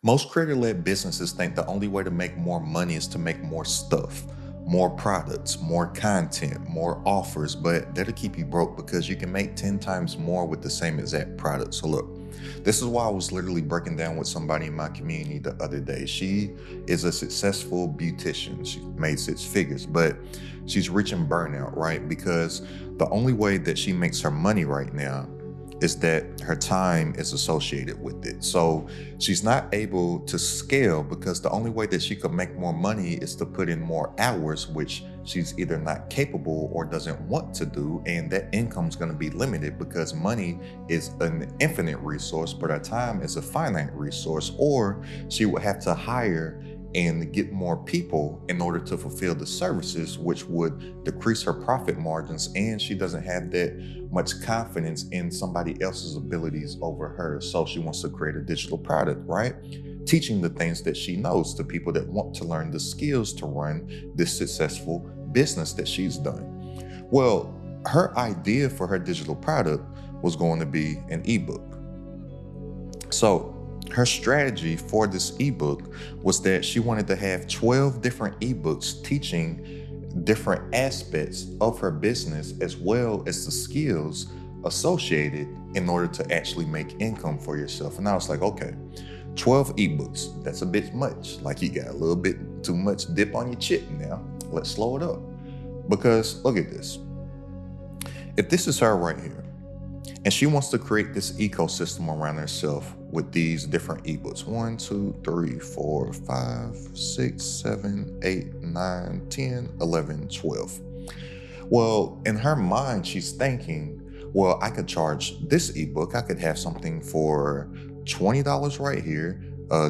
Most creator-led businesses think the only way to make more money is to make more stuff, more products, more content, more offers, but that'll keep you broke because you can make 10 times more with the same exact product. So look, this is why I was literally breaking down with somebody in my community the other day. She is a successful beautician. She made six figures, but she's reaching burnout, right? Because the only way that she makes her money right now is that her time is associated with it. So she's not able to scale because the only way that she could make more money is to put in more hours, which she's either not capable or doesn't want to do. And that income's going to be limited because money is an infinite resource, but her time is a finite resource, or she would have to hire and get more people in order to fulfill the services, which would decrease her profit margins. And she doesn't have that much confidence in somebody else's abilities over her. So she wants to create a digital product, right? Teaching the things that she knows to people that want to learn the skills to run this successful business that she's done. Well, her idea for her digital product was going to be an ebook. So her strategy for this ebook was that she wanted to have 12 different ebooks teaching different aspects of her business as well as the skills associated in order to actually make income for yourself. And I was like, okay, 12 ebooks, that's a bit much. Like you got a little bit too much dip on your chip now. Let's slow it up. Because look at this. If this is her right here, and she wants to create this ecosystem around herself with these different ebooks. 1, 2, 3, 4, 5, 6, 7, 8, 9, 10, 11, 12. Well, in her mind, she's thinking, well, I could charge this ebook. I could have something for $20 right here.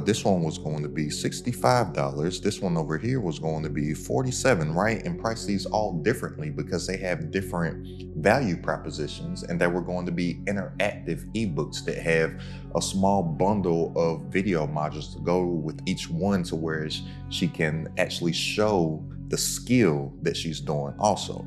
This one was going to be $65. This one over here was going to be $47, right? And price these all differently because they have different value propositions, and they were going to be interactive ebooks that have a small bundle of video modules to go with each one, to where she can actually show the skill that she's doing also.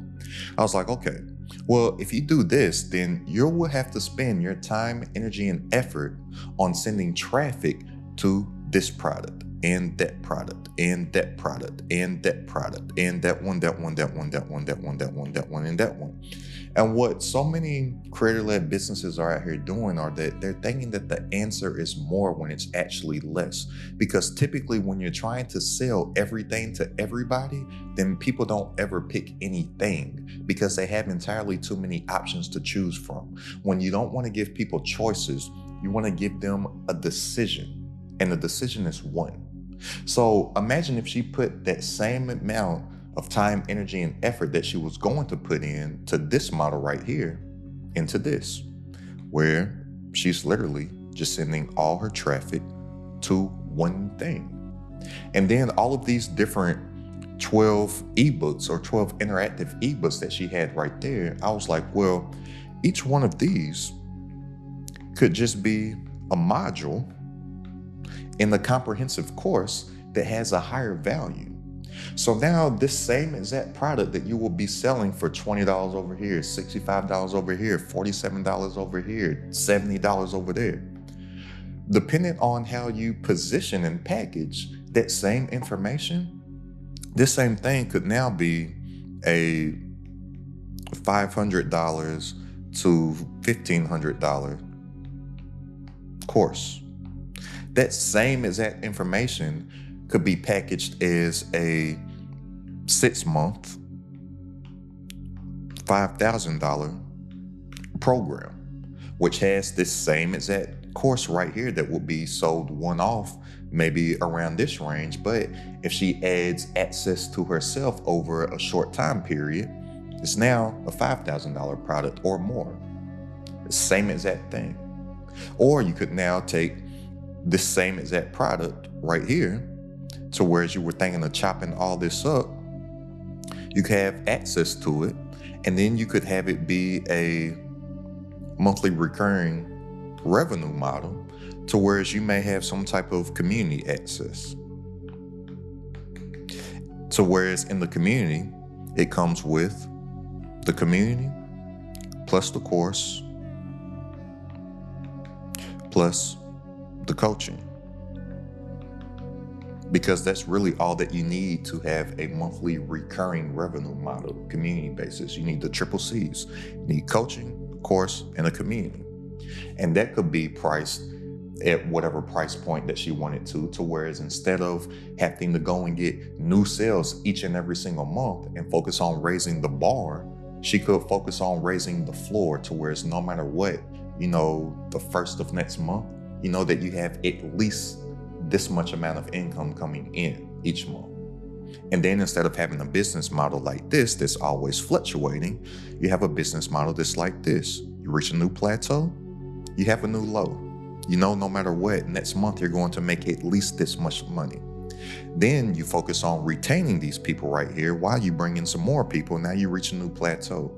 I was like, okay, well, if you do this, then you will have to spend your time, energy, and effort on sending traffic to this product and that product and that product and that product and that one, that one, that one, that one, that one, that one, that one, and that one. And what so many creator-led businesses are out here doing are that they're thinking that the answer is more when it's actually less. Because typically when you're trying to sell everything to everybody, then people don't ever pick anything because they have entirely too many options to choose from. When you don't want to give people choices, you want to give them a decision. And the decision is one. So imagine if she put that same amount of time, energy, and effort that she was going to put in to this model right here into this, where she's literally just sending all her traffic to one thing. And then all of these different 12 ebooks or 12 interactive ebooks that she had right there, I was like, well, each one of these could just be a module in the comprehensive course that has a higher value. So now this same exact product that you will be selling for $20 over here, $65 over here, $47 over here, $70 over there, depending on how you position and package that same information, this same thing could now be a $500 to $1,500 course. That same exact information could be packaged as a 6-month, $5,000 program, which has this same exact course right here that will be sold one-off, maybe around this range. But if she adds access to herself over a short time period, it's now a $5,000 product or more. The same exact thing. Or you could now take this same exact product right here, to whereas you were thinking of chopping all this up, you could have access to it, and then you could have it be a monthly recurring revenue model, to whereas you may have some type of community access. So whereas in the community, it comes with the community plus the course plus the coaching. because that's really all that you need to have a monthly recurring revenue model, community basis. You need the triple C's. You need coaching, course, and a community. And that could be priced at whatever price point that she wanted to whereas instead of having to go and get new sales each and every single month and focus on raising the bar, she could focus on raising the floor to whereas no matter what, the first of next month, that you have at least this much amount of income coming in each month. And then instead of having a business model like this that's always fluctuating, you have a business model that's like this. You reach a new plateau, you have a new low. No matter what, next month you're going to make at least this much money. Then you focus on retaining these people right here while you bring in some more people. Now you reach a new plateau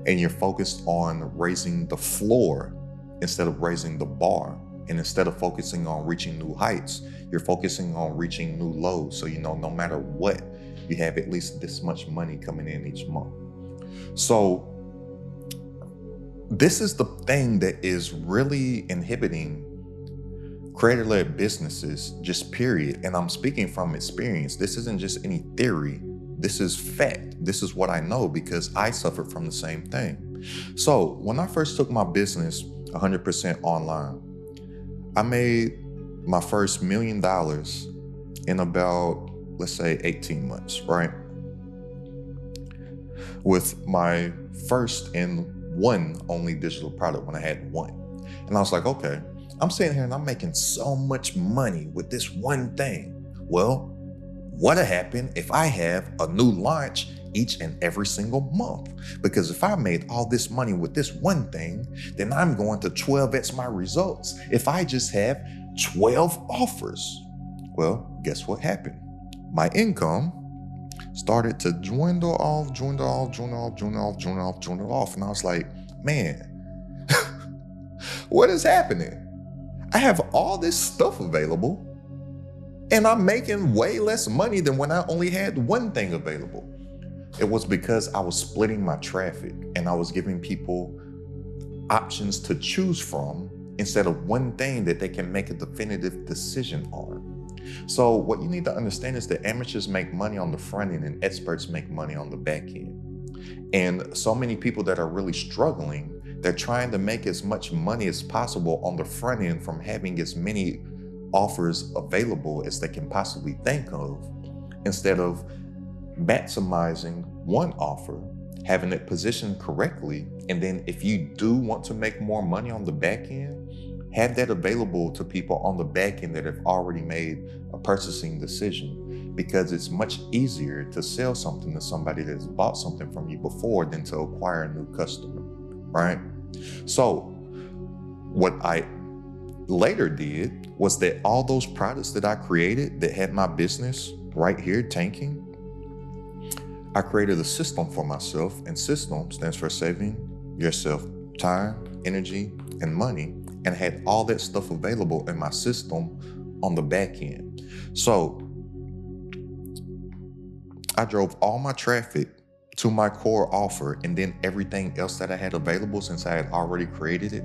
and you're focused on raising the floor instead of raising the bar. And instead of focusing on reaching new heights, you're focusing on reaching new lows. So, no matter what, you have at least this much money coming in each month. So this is the thing that is really inhibiting creator-led businesses, just period. And I'm speaking from experience. This isn't just any theory. This is fact. This is what I know because I suffered from the same thing. So when I first took my business 100% online, I made my first $1 million in about, let's say, 18 months, right? With my first and one only digital product when I had one. And I was like, okay, I'm sitting here and I'm making so much money with this one thing. Well, what'll happen if I have a new launch each and every single month? Because if I made all this money with this one thing, then I'm going to 12x my results if I just have 12 offers. Well, guess what happened? My income started to dwindle off. And I was like, man, what is happening? I have all this stuff available and I'm making way less money than when I only had one thing available. It was because I was splitting my traffic and I was giving people options to choose from instead of one thing that they can make a definitive decision on. So what you need to understand is that amateurs make money on the front end and experts make money on the back end. And so many people that are really struggling, they're trying to make as much money as possible on the front end from having as many offers available as they can possibly think of, instead of maximizing one offer, having it positioned correctly, and then if you do want to make more money on the back end, have that available to people on the back end that have already made a purchasing decision, because it's much easier to sell something to somebody that's bought something from you before than to acquire a new customer, right? So what I later did was that all those products that I created that had my business right here tanking, I created a system for myself, and system stands for saving yourself time, energy, and money, and had all that stuff available in my system on the back end. So I drove all my traffic to my core offer, and then everything else that I had available, since I had already created it,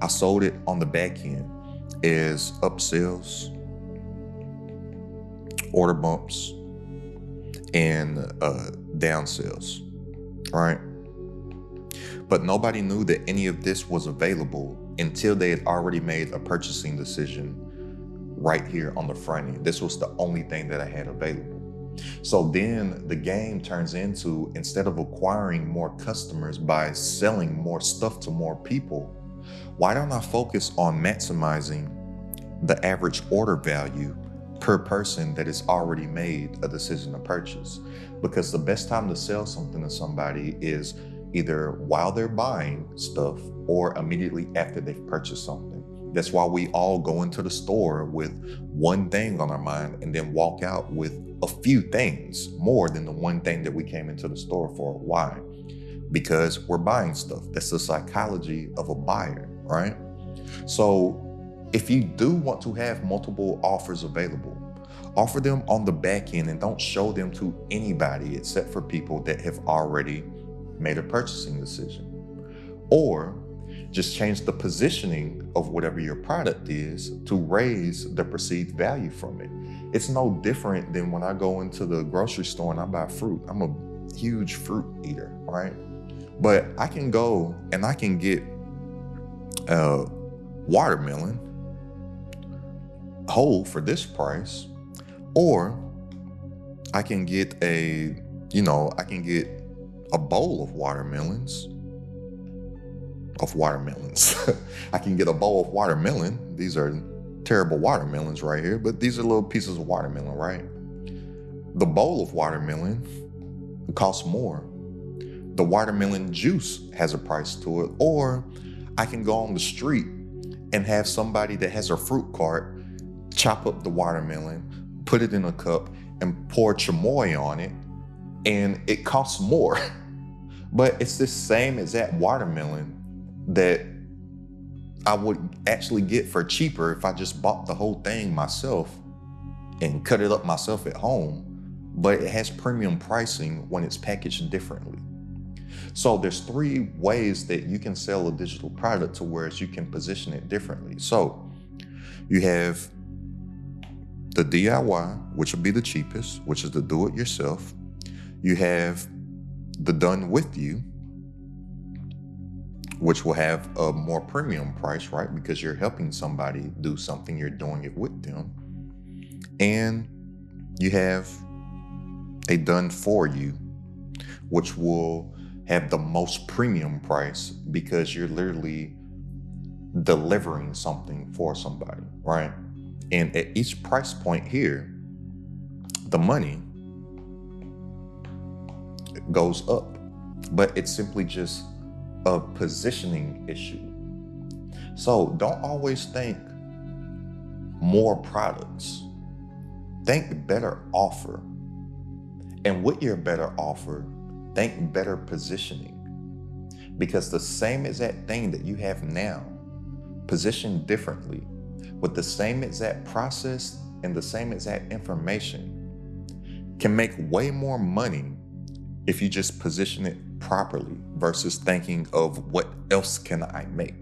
I sold it on the back end as upsells, order bumps, and downsells, right? But nobody knew that any of this was available until they had already made a purchasing decision right here on the front end. This was the only thing that I had available. So then the game turns into, instead of acquiring more customers by selling more stuff to more people, why don't I focus on maximizing the average order value per person that has already made a decision to purchase? Because the best time to sell something to somebody is either while they're buying stuff or immediately after they've purchased something. That's why we all go into the store with one thing on our mind and then walk out with a few things more than the one thing that we came into the store for. Why? Because we're buying stuff. That's the psychology of a buyer, right? So if you do want to have multiple offers available, offer them on the back end and don't show them to anybody except for people that have already made a purchasing decision. Or Just change the positioning of whatever your product is to raise the perceived value from it. It's no different than when I go into the grocery store and I buy fruit. I'm a huge fruit eater, right? But I can go and I can get a watermelon whole for this price, or I can get a bowl of watermelons. I can get a bowl of watermelon. These are terrible watermelons right here, but these are little pieces of watermelon, right? The bowl of watermelon costs more. The watermelon juice has a price to it. Or I can go on the street and have somebody that has a fruit cart chop up the watermelon, put it in a cup, and pour chamoy on it, and it costs more. But it's the same exact watermelon that I would actually get for cheaper if I just bought the whole thing myself and cut it up myself at home. But it has premium pricing when it's packaged differently. So there's 3 ways that you can sell a digital product to where you can position it differently. So you have the DIY, which will be the cheapest, which is the do-it-yourself. You have the done with you, which will have a more premium price, right? Because you're helping somebody do something, you're doing it with them. And you have a done for you, which will have the most premium price because you're literally delivering something for somebody, right? And at each price point here, the money goes up, but it's simply just a positioning issue. So don't always think more products. Think better offer. And with your better offer, think better positioning. Because the same exact thing that you have now, positioned differently, with the same exact process and the same exact information, can make way more money if you just position it properly versus thinking of what else can I make.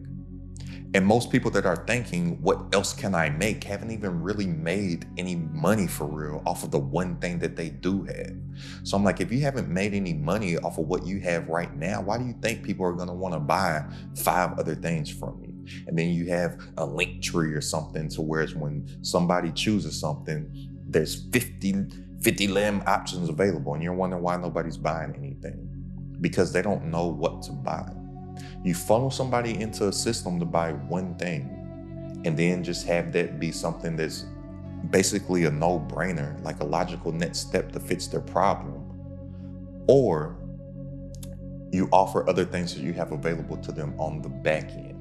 And most people that are thinking, what else can I make, haven't even really made any money for real off of the one thing that they do have. So I'm like, if you haven't made any money off of what you have right now, why do you think people are going to want to buy 5 other things from you? And then you have a link tree or something to where it's when somebody chooses something, there's 50 lamb options available, and you're wondering why nobody's buying anything. Because they don't know what to buy. You funnel somebody into a system to buy one thing, and then just have that be something that's basically a no-brainer, like a logical next step to fix their problem. Or you offer other things that you have available to them on the back end.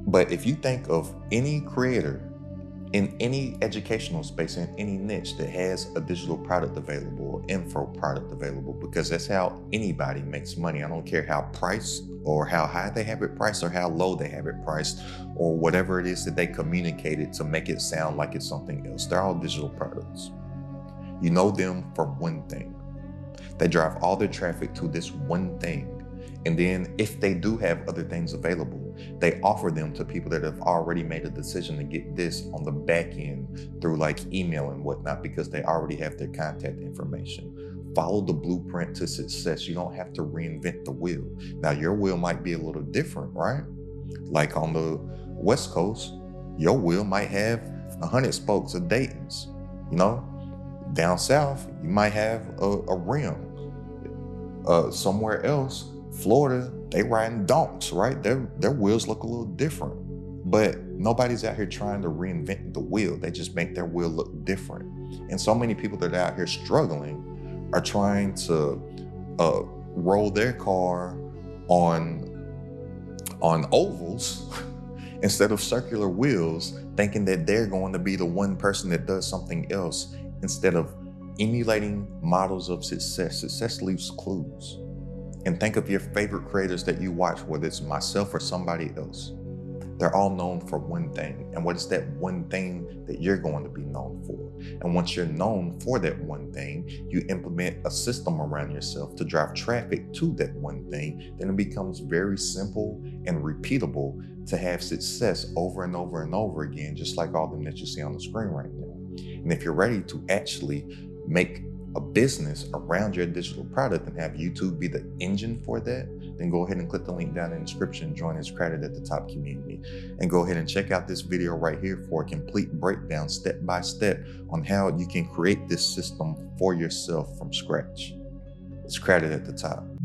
But if you think of any creator in any educational space, in any niche that has a digital product available, info product available, because that's how anybody makes money. I don't care how priced or how high they have it priced or how low they have it priced or whatever it is that they communicated to make it sound like it's something else. They're all digital products. You know them for one thing. They drive all their traffic to this one thing. And then if they do have other things available, they offer them to people that have already made a decision to get this on the back end through like email and whatnot, because they already have their contact information. Follow the blueprint to success. You don't have to reinvent the wheel. Now, your wheel might be a little different, right? Like on the West Coast, your wheel might have 100 spokes of Dayton's, you know? Down South, you might have a rim. Somewhere else, Florida, they riding donks, right? Their wheels look a little different. But nobody's out here trying to reinvent the wheel. They just make their wheel look different. And so many people that are out here struggling are trying to roll their car on ovals instead of circular wheels, thinking that they're going to be the one person that does something else, instead of emulating models of success. Success leaves clues. And think of your favorite creators that you watch, whether it's myself or somebody else. They're all known for one thing. And what is that one thing that you're going to be known for? And once you're known for that one thing, you implement a system around yourself to drive traffic to that one thing, then it becomes very simple and repeatable to have success over and over and over again, just like all them that you see on the screen right now. And if you're ready to actually make a business around your digital product and have YouTube be the engine for that, then go ahead and click the link down in the description and join this Credit at the Top community. And go ahead and check out this video right here for a complete breakdown, step by step, on how you can create this system for yourself from scratch. It's Credit at the Top.